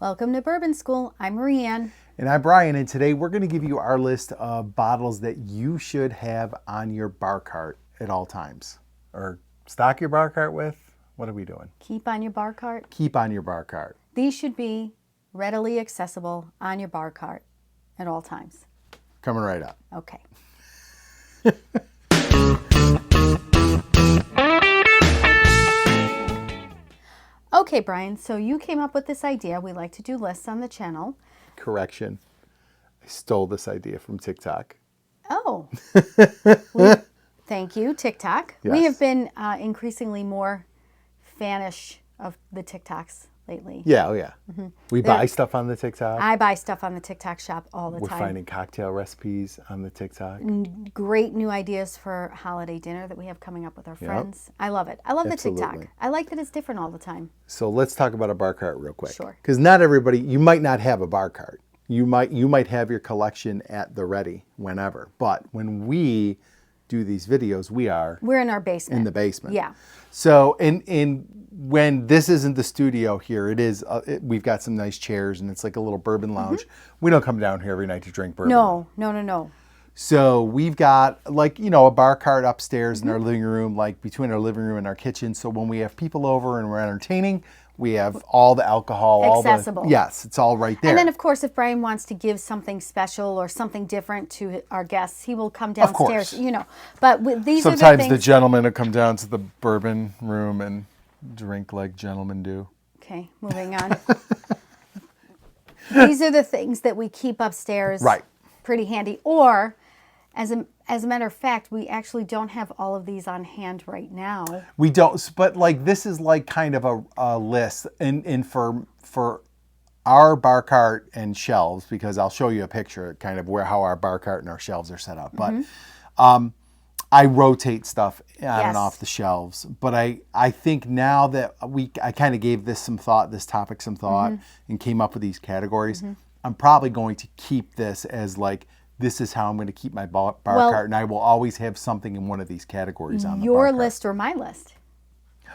Welcome to Bourbon School. I'm Marianne. And I'm Brian, and today we're going to give you our list of bottles that you should have on your bar cart at all times. Or stock your bar cart with. What are we doing? Keep on your bar cart. Keep on your bar cart. These should be readily accessible on your bar cart at all times. Coming right up. Okay. Okay, Brian, so you came up with this idea. We like to do lists on the channel. Correction. I stole this idea from TikTok. Oh. Thank you, TikTok. Yes. We have been increasingly more fanish of the TikToks lately. Yeah, oh yeah. Mm-hmm. We buy stuff on the TikTok. I buy stuff on the TikTok shop all the We're time. We're finding cocktail recipes on the TikTok. Great new ideas for holiday dinner that we have coming up with our friends. Yep. I love it. I love Absolutely. The TikTok. I like that it's different all the time. So let's talk about a bar cart real quick. Sure. Because not everybody, you might not have a bar cart. You might have your collection at the ready whenever. But when we do these videos, we're in our basement. In the basement. Yeah. So when this isn't the studio here, it is. We've got some nice chairs, and it's like a little bourbon lounge. Mm-hmm. We don't come down here every night to drink bourbon. No. So we've got a bar cart upstairs in our living room, like between our living room and our kitchen. So when we have people over and we're entertaining, we have all the alcohol. Accessible. Yes, it's all right there. And then, of course, if Brian wants to give something special or something different to our guests, he will come downstairs. Of course. But these are the sometimes things. the gentlemen will come down to the bourbon room and drink like gentlemen do. Okay, moving on. These are the things that we keep upstairs. Right. Pretty handy. Or, as a matter of fact, we actually don't have all of these on hand right now. We don't, but this is kind of a list, and for our bar cart and shelves, because I'll show you a picture kind of how our bar cart and our shelves are set up. But I rotate stuff on and off the shelves. But I think now that I kind of gave this topic some thought, and came up with these categories, I'm probably going to keep this as this is how I'm going to keep my bar cart, and I will always have something in one of these categories on the bar cart. Your list or my list?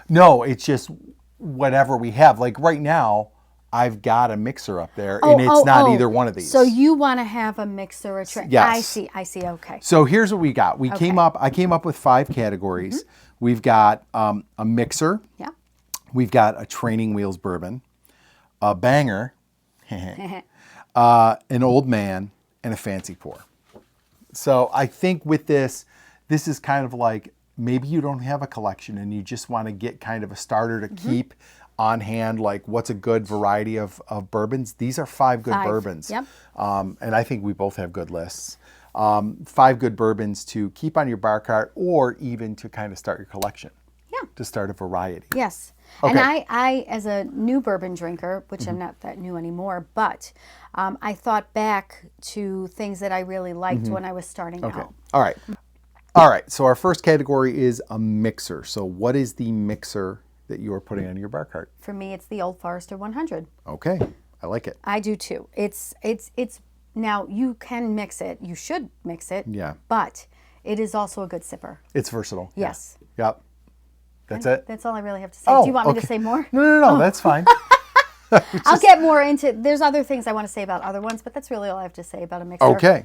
No, it's just whatever we have. Like right now, I've got a mixer up there, and it's not either one of these. So you want to have a mixer, Yes. I see, okay. So here's what we got. I came up with 5 categories. We've got a mixer. Yeah. We've got a training wheels bourbon, a banger, an old man, and a fancy pour. So I think with this is kind of like, maybe you don't have a collection and you just want to get kind of a starter to keep on hand, what's a good variety of bourbons. These are 5 good bourbons. Yep. And I think we both have good lists. 5 good bourbons to keep on your bar cart, or even to kind of start your collection. Yeah. To start a variety. Yes. Okay. And I, as a new bourbon drinker, which I'm not that new anymore, but I thought back to things that I really liked when I was starting out. All right. So our first category is a mixer. So what is the mixer that you are putting on your bar cart? For me, it's the Old Forester 100. Okay. I like it. I do too. It's now you can mix it. You should mix it. Yeah. But it is also a good sipper. It's versatile. Yes. Yeah. Yep. That's it? That's all I really have to say. Do you want me to say more? No, that's fine. I'll get more into it. There's other things I want to say about other ones, but that's really all I have to say about a mixer. Okay.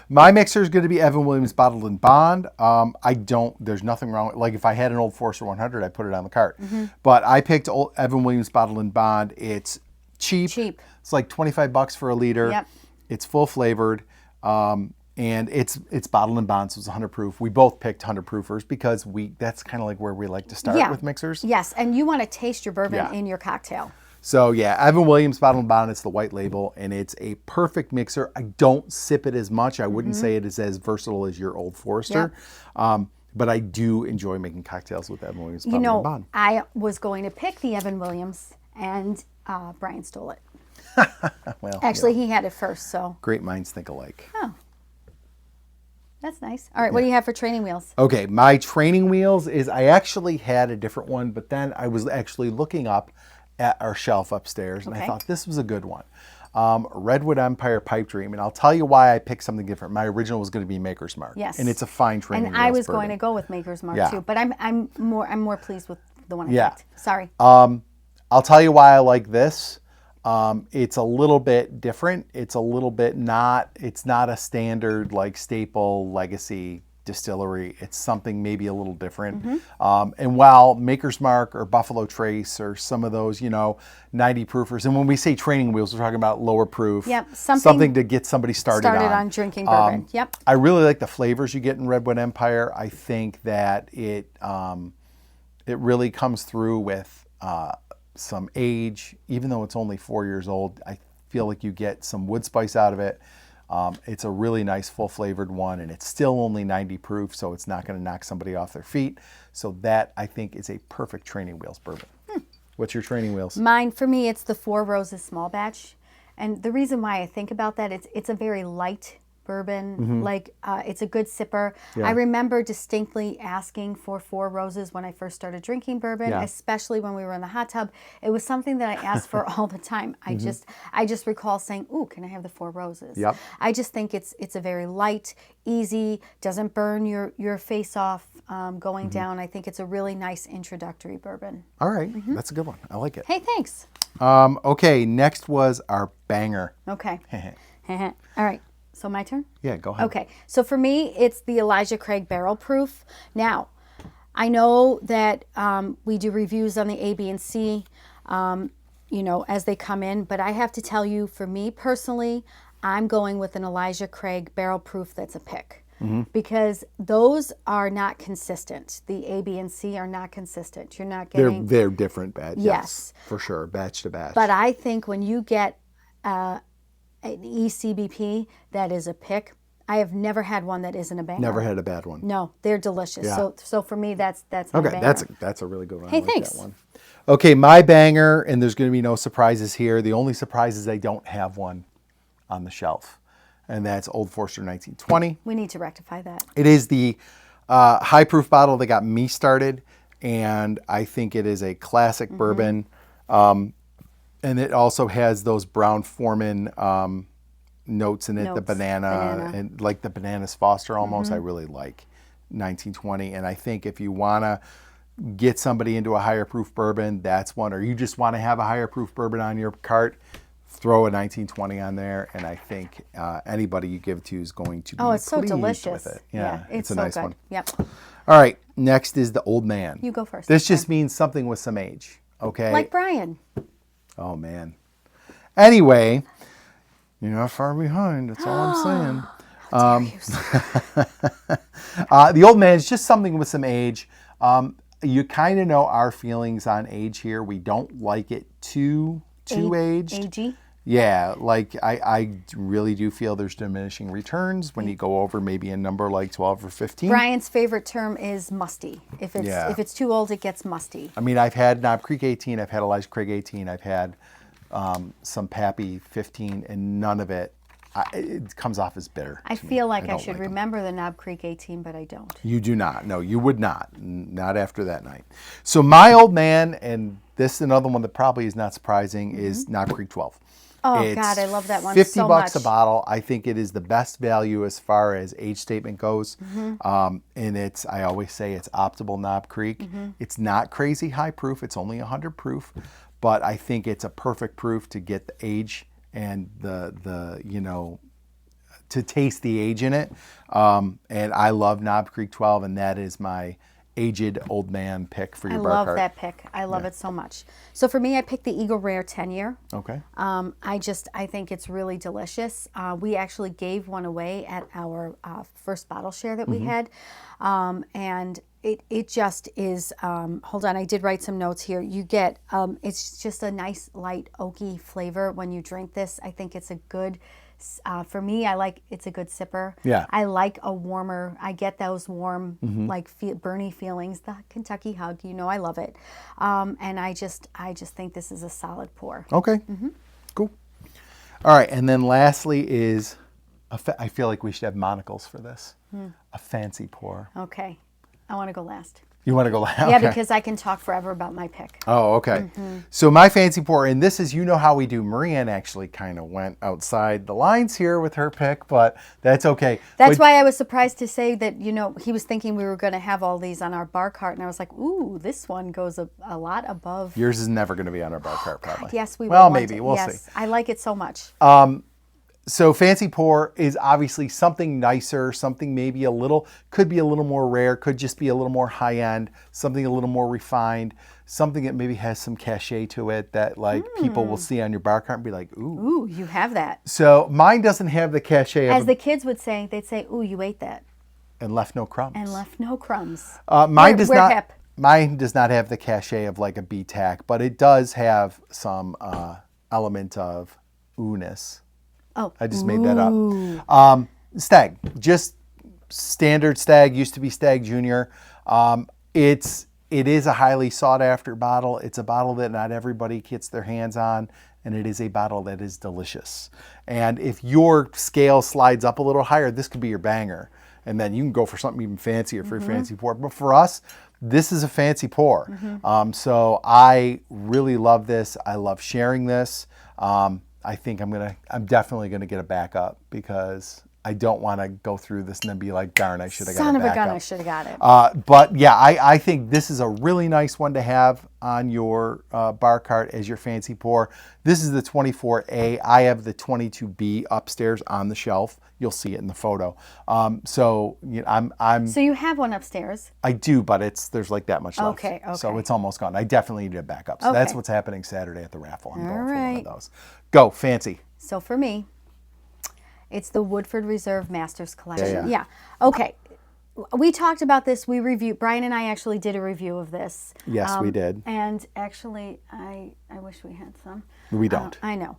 My mixer is going to be Evan Williams Bottled in Bond. There's nothing wrong with, if I had an Old Forester 100, I'd put it on the cart. But I picked Evan Williams Bottled in Bond. It's cheap. It's like $25 for a liter. Yep. It's full flavored. And it's bottled in bond, so it's 100 proof. We both picked 100 proofers because that's kind of where we like to start with mixers. Yes, and you want to taste your bourbon in your cocktail. So yeah, Evan Williams Bottled in Bond, it's the white label, and it's a perfect mixer. I don't sip it as much. I wouldn't say it is as versatile as your Old Forester. But I do enjoy making cocktails with Evan Williams Bottled in Bond. I was going to pick the Evan Williams, and Brian stole it. Well, actually, he had it first, so. Great minds think alike. Oh. That's nice. All right, what do you have for training wheels? Okay, my training wheels is, I actually had a different one, but then I was actually looking up at our shelf upstairs, and I thought this was a good one. Redwood Empire Pipe Dream, and I'll tell you why I picked something different. My original was going to be Maker's Mark. Yes. And it's a fine training And I was going to go with Maker's Mark too, but I'm more pleased with the one I picked. Sorry. I'll tell you why I like this. It's a little bit different. It's a little bit it's not a standard like staple legacy distillery. It's something maybe a little different. And while Maker's Mark or Buffalo Trace or some of those, 90 proofers, and when we say training wheels, we're talking about lower proof. Yep, something to get somebody started on drinking bourbon. Yep. I really like the flavors you get in Redwood Empire. I think that it really comes through with some age, even though it's only 4 years old. I feel like you get some wood spice out of it. It's a really nice full flavored one, and it's still only 90 proof, so it's not going to knock somebody off their feet. So that, I think, is a perfect training wheels bourbon. What's your training wheels? Mine, for me, it's the Four Roses small batch. And the reason why I think about that, it's a very light bourbon. It's a good sipper. Yeah. I remember distinctly asking for Four Roses when I first started drinking bourbon, especially when we were in the hot tub. It was something that I asked for all the time. I just recall saying, "Ooh, can I have the Four Roses?" Yep. I just think it's a very light, easy, doesn't burn your face off going down. I think it's a really nice introductory bourbon. All right, that's a good one. I like it. Hey, thanks. Okay, next was our banger. Okay. All right. So my turn? Yeah, go ahead. Okay. So for me, it's the Elijah Craig Barrel Proof. Now, I know that we do reviews on the A, B, and C, as they come in. But I have to tell you, for me personally, I'm going with an Elijah Craig Barrel Proof that's a pick. Because those are not consistent. The A, B, and C are not consistent. You're not getting... They're different batch. Yes. For sure, batch to batch. But I think when you get... an ECBP that is a pick. I have never had one that isn't a banger. Never had a bad one. No, they're delicious. Yeah. So for me, that's my okay. banger. That's a really good one. Hey, I like thanks. That one. Okay, my banger, and there's going to be no surprises here. The only surprise is I don't have one on the shelf, and that's Old Forester 1920. We need to rectify that. It is the high proof bottle that got me started, and I think it is a classic bourbon. And it also has those Brown-Forman notes in it, the banana, and like the bananas Foster almost. I really like 1920. And I think if you want to get somebody into a higher proof bourbon, that's one. Or you just want to have a higher proof bourbon on your cart, throw a 1920 on there. And I think anybody you give to is going to be it's so pleased delicious. with it. Yeah, it's a so nice good. one. Yep. All right, next is the Old Man. You go first. This just means something with some age, okay? Like Brian. Oh, man. Anyway, you're not far behind. That's all I'm saying. The Old Man is just something with some age. You kind of know our feelings on age here. We don't like it too aged. Agey? Yeah, like I really do feel there's diminishing returns when you go over maybe a number like 12 or 15. Brian's favorite term is musty. If it's too old, it gets musty. I mean, I've had Knob Creek 18, I've had Elijah Craig 18, I've had some Pappy 15, and none of it comes off as bitter. I feel like I should remember the Knob Creek 18, but I don't. You do not. No, you would not. Not after that night. So my Old Man, and this is another one that probably is not surprising, is Knob Creek 12. Oh, God, I love that one $50 so much. a bottle. I think it is the best value as far as age statement goes. And I always say it's optimal Knob Creek. It's not crazy high proof. It's only 100 proof. But I think it's a perfect proof to get the age and the to taste the age in it. And I love Knob Creek 12, and that is my aged Old Man pick for your bar cart. I love that pick. I love it so much. So for me, I picked the Eagle Rare 10-year. Okay. I think it's really delicious. We actually gave one away at our first bottle share that we had. And it just is, hold on, I did write some notes here. You get, it's just a nice light oaky flavor when you drink this. I think it's a good, for me, it's a good sipper. Yeah. I like a warmer, I get those warm, burny feelings, the Kentucky hug, I love it. And I just think this is a solid pour. Okay. Cool. All right. And then lastly is, I feel like we should have monocles for this. A fancy pour. Okay. I want to go last. You want to go last? Yeah, Okay. because I can talk forever about my pick. Oh, okay. So my fancy pour, and this is, you know how we do. Marianne actually kind of went outside the lines here with her pick, but that's okay. That's But why I was surprised to say that, he was thinking we were going to have all these on our bar cart. And I was like, ooh, this one goes a lot above. yours is never going to be on our bar cart, probably. Yes, we will. Well, one maybe. day. We'll yes, see. I like it so much. So fancy pour is obviously something nicer, something maybe could be a little more rare, could just be a little more high end, something a little more refined, something that maybe has some cachet to it that like people will see on your bar cart and be like, ooh. Ooh, you have that. So mine doesn't have the cachet As of the kids would say, they'd say, ooh, you ate that. and left no crumbs. And left no crumbs. Mine does we're not. hip. Mine does not have the cachet of like a B-tack, but it does have some element of oohness. Oh, I just made that up. Stag, just standard Stag, used to be Stag Junior. It is a highly sought after bottle. It's a bottle that not everybody gets their hands on, and it is a bottle that is delicious. And if your scale slides up a little higher, this could be your banger. And then you can go for something even fancier for your fancy pour. But for us, this is a fancy pour. So I really love this. I love sharing this. I think I'm definitely gonna get a backup because I don't want to go through this and then be like, darn, I should have got a son of a backup. gun, I should have got it. But yeah, I think this is a really nice one to have on your bar cart as your fancy pour. This is the 24A. I have the 22B upstairs on the shelf. You'll see it in the photo. So I'm So you have one upstairs. I do, but there's like that much left. Okay, So okay. it's almost gone. I definitely need a backup. So that's Okay. what's happening Saturday at the raffle. I'm going for one right. of those. Go, fancy. So for me, it's the Woodford Reserve Masters Collection. Yeah. Okay. We talked about this. Brian and I actually did a review of this. Yes, we did. And actually, I wish we had some. We don't. I know.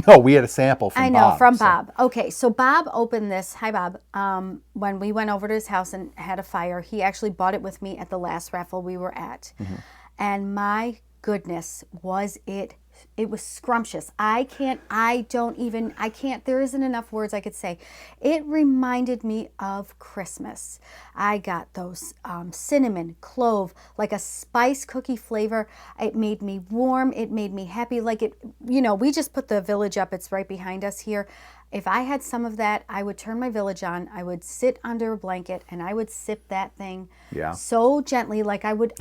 No, we had a sample from Bob. I know, from so- Bob. Okay, so Bob opened this. Hi, Bob. When we went over to his house and had a fire, he actually bought it with me at the last raffle we were at. And my goodness, was it was scrumptious. There isn't enough words I could say. It reminded me of Christmas. I got those cinnamon, clove, like a spice cookie flavor. It made me warm. It made me happy. We just put the village up. It's right behind us here. If I had some of that, I would turn my village on. I would sit under a blanket and I would sip that thing so gently, like I would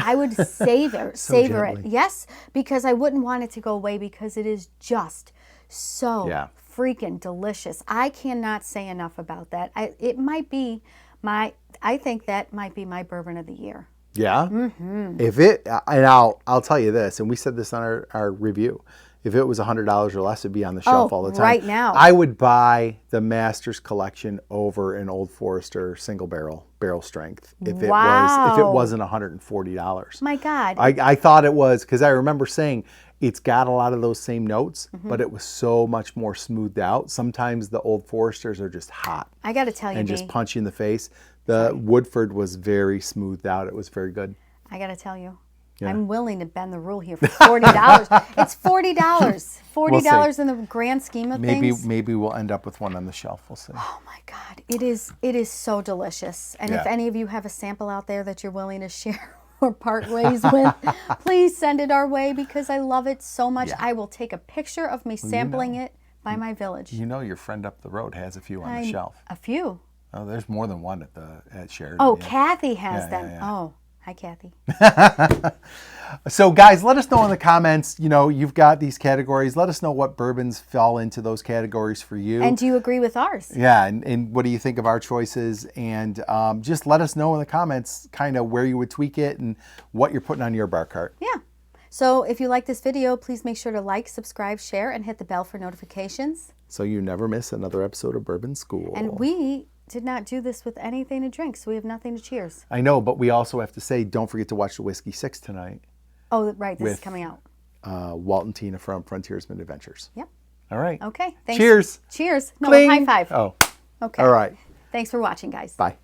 savor gently. it. Yes, because I wouldn't want it to go away because it is just so freaking delicious. I cannot say enough about that. I think that might be my bourbon of the year. Yeah. If it, and I'll tell you this, and we said this on our review. If it was $100 or less, it'd be on the shelf all the time. Right now. I would buy the Masters Collection over an Old Forester single barrel strength if it wasn't $140. My God. I thought it was, because I remember saying it's got a lot of those same notes, but it was so much more smoothed out. Sometimes the Old Foresters are just hot I got to tell you, and just punch you in the face. The Woodford was very smoothed out. It was very good. I got to tell you. Yeah. I'm willing to bend the rule here for $40. It's $40. $40 in the grand scheme of things. Maybe we'll end up with one on the shelf. We'll see. Oh my God, it is so delicious. And if Yeah. any of you have a sample out there that you're willing to share or part ways with, please send it our way because I love it so much. Yeah. I will take a picture of me sampling it by my village. You know, your friend up the road has a few on the shelf. A few. Oh, there's more than one at Sheridan. Oh, yeah. Kathy has Yeah, them. yeah, yeah. Oh, hi, Kathy. So guys, let us know in the comments, you've got these categories. Let us know what bourbons fall into those categories for you. And do you agree with ours? Yeah, and what do you think of our choices? And just let us know in the comments kind of where you would tweak it and what you're putting on your bar cart. Yeah. So if you like this video, please make sure to like, subscribe, share, and hit the bell for notifications. So you never miss another episode of Bourbon School. And we did not do this with anything to drink, so we have nothing to cheers. I know, but we also have to say, don't forget to watch the Whiskey 6 tonight. Oh, right. This is With- coming out. Walt and Tina from Frontiersman Adventures. Yep. All right. Okay. Thanks. Cheers. Cheers. No, Cling. high five. Oh, Okay. all right. Thanks for watching, guys. Bye.